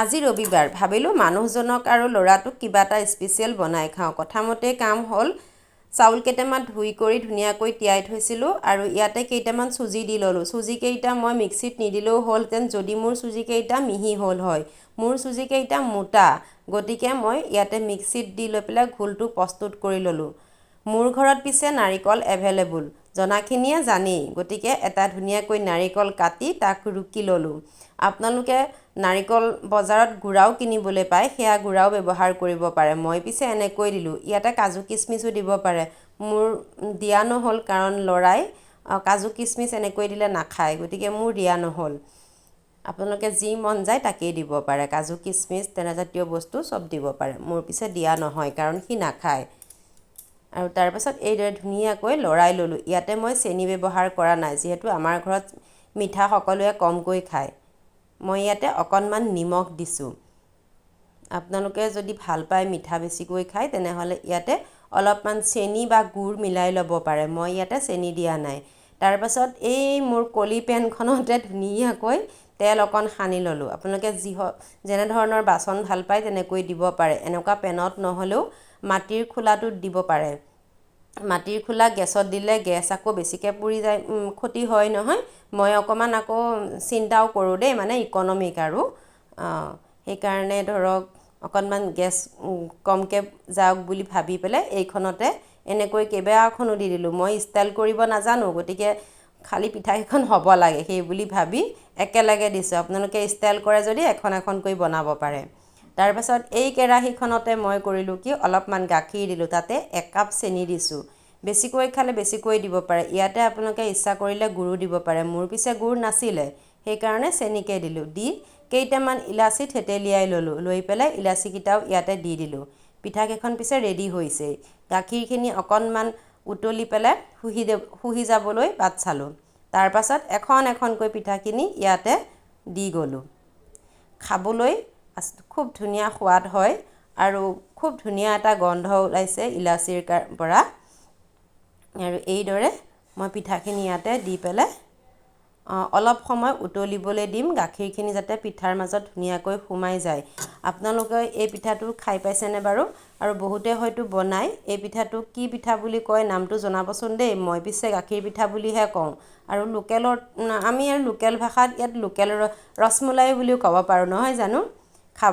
আজি ৰবিবাৰ ভাবিলোঁ মানুহজনক আৰু ল'ৰাটোক কিবা এটা স্পেচিয়েল বনাই খাওঁ। কথামতে কাম হ'ল। চাউল কেইটামান ধুই কৰি ধুনীয়াকৈ তিয়াই থৈছিলোঁ আৰু ইয়াতে কেইটামান চুজি দি ল'লোঁ। চুজি কেইটা মই মিক্সিত নিদিলেও হ'লহেঁতেন যদি মোৰ চুজি কেইটা মিহি হ'ল হয়। মোৰ চুজি কেইটা মোটা, গতিকে মই ইয়াতে মিক্সিত দি লৈ পেলাই ঘোলটো প্ৰস্তুত কৰি ল'লোঁ। মোৰ ঘৰত পিছে নাৰিকল এভেইলেবল, জনাখিনিয়ে জানেই, গতিকে এটা ধুনীয়াকৈ নাৰিকল কাটি তাক ৰুকি ল'লোঁ। আপোনালোকে নাৰিকল বজাৰত গুড়াও কিনিবলৈ পায়, সেয়া গুড়াও ব্যৱহাৰ কৰিব পাৰে। মই পিছে এনেকৈ দিলোঁ। ইয়াতে কাজু কিচমিচো দিব পাৰে। মোৰ দিয়া নহ'ল কাৰণ ল'ৰাই কাজু কিচমিচ এনেকৈ দিলে নাখায়, গতিকে মোৰ দিয়া নহ'ল। আপোনালোকে যি মন যায় তাকেই দিব পাৰে, কাজু কিচমিচ তেনেজাতীয় বস্তু চব দিব পাৰে। মোৰ পিছে দিয়া নহয় কাৰণ সি নাখায়। আৰু তাৰপাছত এইদৰে ধুনীয়াকৈ লৰাই ল'লোঁ। ইয়াতে মই চেনি ব্যৱহাৰ কৰা নাই, যিহেতু আমাৰ ঘৰত মিঠা সকলোৱে কমকৈ খায়। মই ইয়াতে অকণমান নিমখ দিছোঁ। আপোনালোকে যদি ভাল পায় মিঠা বেছিকৈ খায় তেনেহ'লে ইয়াতে অলপমান চেনি বা গুড় মিলাই ল'ব পাৰে। মই ইয়াতে চেনি দিয়া নাই। তাৰপাছত এই মোৰ কলি পেনখনতে ধুনীয়াকৈ তেল অকণ সানি ল'লোঁ। আপোনালোকে যেনেধৰণৰ বাচন ভাল পায় তেনেকৈ দিব পাৰে। এনেকুৱা পেনত নহ'লেও মাটিৰ খোলাটোত দিব পাৰে। মাটিৰ খোলা গেছত দিলে গেছ আকৌ বেছিকৈ পুৰি যায়, ক্ষতি হয় নহয়। মই অকণমান আকৌ চিন্তাও কৰোঁ দেই, মানে ইকনমিক আৰু সেইকাৰণে ধৰক অকণমান গেছ কমকৈ যাওক বুলি ভাবি পেলাই এইখনতে এনেকৈ কেইবাখনো দি দিলোঁ। মই ষ্টাইল কৰিব নাজানো, গতিকে খালী পিঠাকেইখন হ'ব লাগে সেই বুলি ভাবি একেলগে দিছোঁ। আপোনালোকে ষ্টাইল কৰে যদি এখন এখনকৈ বনাব পাৰে। তাৰপাছত এই কেৰাহীখনতে মই কৰিলোঁ কি, অলপমান গাখীৰ দিলোঁ, তাতে 1 কাপ চেনি দিছোঁ। বেছিকৈ খালে বেছিকৈ দিব পাৰে। ইয়াতে আপোনালোকে ইচ্ছা কৰিলে গুড়ো দিব পাৰে। মোৰ পিছে গুড় নাছিলে, সেইকাৰণে চেনিকে দিলোঁ। দি কেইটামান ইলাচি থেতেলিয়াই ল'লোঁ। লৈ পেলাই ইলাচিকেইটাও ইয়াতে দি দিলোঁ। পিঠাকেইখন পিছে ৰেডি হৈছেই। গাখীৰখিনি অকণমান উতলি পেলাই শুহি যাবলৈ বাট চালোঁ। তাৰপাছত এখন এখনকৈ পিঠাখিনি ইয়াতে দি গ'লোঁ। খাবলৈ খুব ধুনীয়া সোৱাদ হয় আৰু খুব ধুনীয়া এটা গন্ধ ওলাইছে ইলাচিৰ পৰা। আৰু এইদৰে মই পিঠাখিনি ইয়াতে দি পেলাই অলপ সময় উতলিবলৈ দিম, গাখীৰখিনি যাতে পিঠাৰ মাজত ধুনীয়াকৈ সোমাই যায়। আপোনালোকে এই পিঠাটো খাই পাইছেনে বাৰু? আৰু বহুতে হয়তো বনায়। এই পিঠাটো কি পিঠা বুলি কয় নামটো জনাবচোন দেই। মই পিছে গাখীৰ পিঠা বুলিহে কওঁ। আৰু আমি আৰু লোকেল ভাষাত ইয়াত লোকেল ৰসমলাই বুলিও ক'ব পাৰোঁ, নহয় জানো? খাব